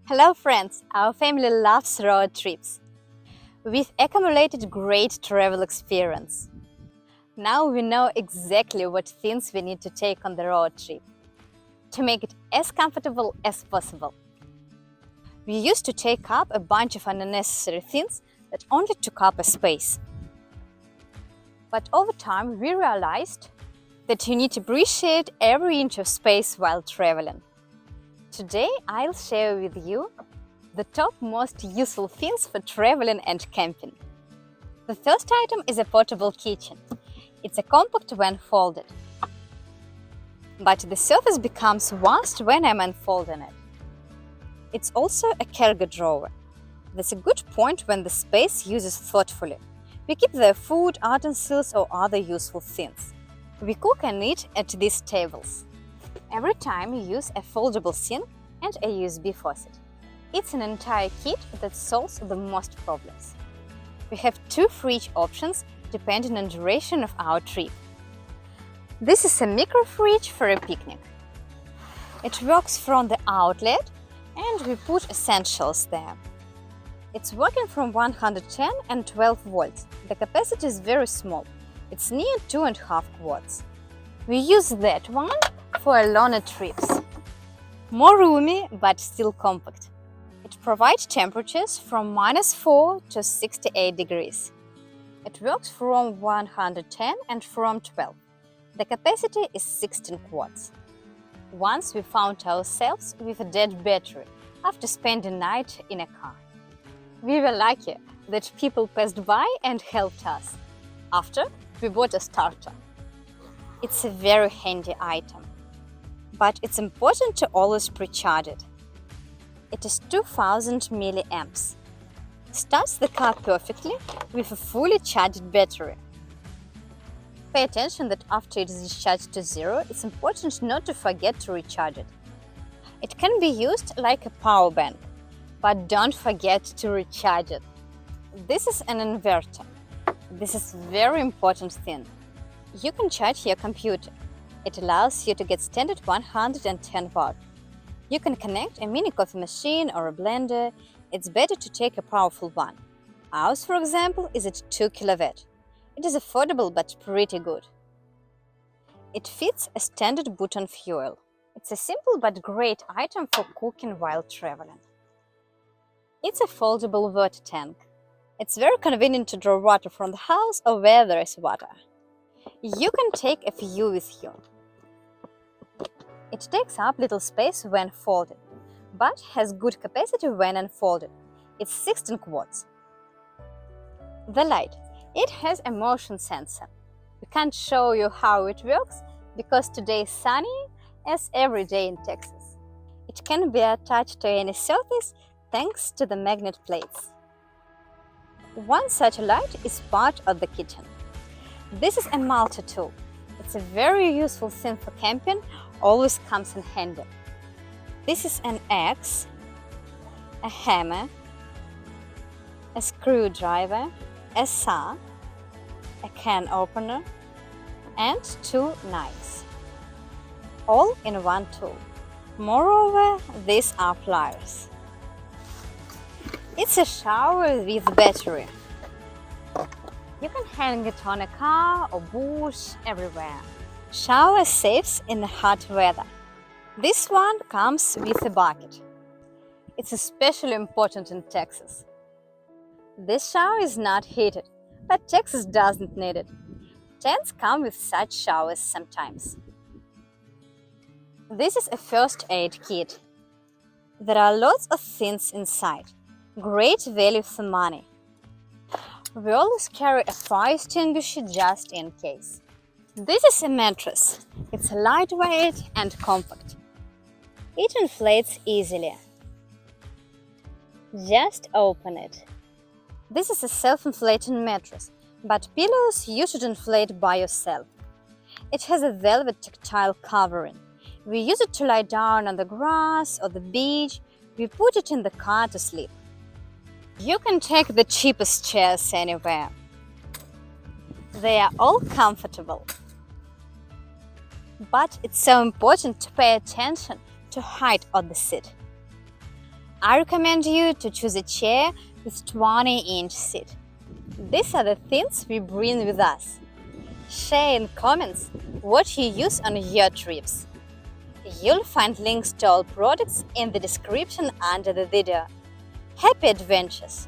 Hello friends, our family loves road trips. We've accumulated great travel experience. Now we know exactly what things we need to take on the road trip to make it as comfortable as possible. We used to take up a bunch of unnecessary things that only took up a space. But over time we realized that you need to appreciate every inch of space while traveling. Today I'll share with you the top most useful things for traveling and camping. The first item is a portable kitchen. It's a compact when folded, but the surface becomes vast when I'm unfolding it. It's also a cargo drawer. That's a good point when the space uses thoughtfully. We keep their food, utensils or other useful things. We cook and eat at these tables. Every time you use a foldable sink and a USB faucet. It's an entire kit that solves the most problems. We have 2 fridge options depending on duration of our trip. This is a micro fridge for a picnic. It works from the outlet and we put essentials there. It's working from 110 and 12 volts. The capacity is very small. It's near 2.5 watts. We use that one for longer trips. More roomy but still compact. It provides temperatures from -4 to 68 degrees. It works from 110 and from 12. The capacity is 16 watts. Once we found ourselves with a dead battery after spending the night in a car. We were lucky that people passed by and helped us. After, we bought a starter. It's a very handy item, but it's important to always pre-charge it. It is 2000 milliamps. Starts the car perfectly with a fully charged battery. Pay attention that after it is discharged to zero, it's important not to forget to recharge it. It can be used like a power bank, but don't forget to recharge it. This is an inverter. This is a very important thing. You can charge your computer. It allows you to get standard 110 watt. You can connect a mini coffee machine or a blender. It's better to take a powerful one. Ours, for example, is at 2 kW. It is affordable but pretty good. It fits a standard button fuel. It's a simple but great item for cooking while traveling. It's a foldable water tank. It's very convenient to draw water from the house or where there is water. You can take a few with you. It takes up little space when folded, but has good capacity when unfolded. It's 16 watts. The light. It has a motion sensor. We can't show you how it works because today is sunny, as every day in Texas. It can be attached to any surface thanks to the magnet plates. One such light is part of the kitchen. This is a multi-tool. It's a very useful thing for camping, always comes in handy. This is an axe, a hammer, a screwdriver, a saw, a can opener, and 2 knives. All in one tool. Moreover, these are pliers. It's a shower with battery. You can hang it on a car or bush, everywhere. Shower saves in hot weather. This one comes with a bucket. It's especially important in Texas. This shower is not heated, but Texas doesn't need it. Tents come with such showers sometimes. This is a first aid kit. There are lots of things inside. Great value for money. We always carry a fire extinguisher just in case. This is a mattress. It's lightweight and compact. It inflates easily. Just open it. This is a self-inflating mattress, but pillows you should inflate by yourself. It has a velvet tactile covering. We use it to lie down on the grass or the beach. We put it in the car to sleep. You can take the cheapest chairs anywhere. They are all comfortable. But it's so important to pay attention to height of the seat. I recommend you to choose a chair with 20-inch seat. These are the things we bring with us. Share in comments what you use on your trips. You'll find links to all products in the description under the video. Happy adventures!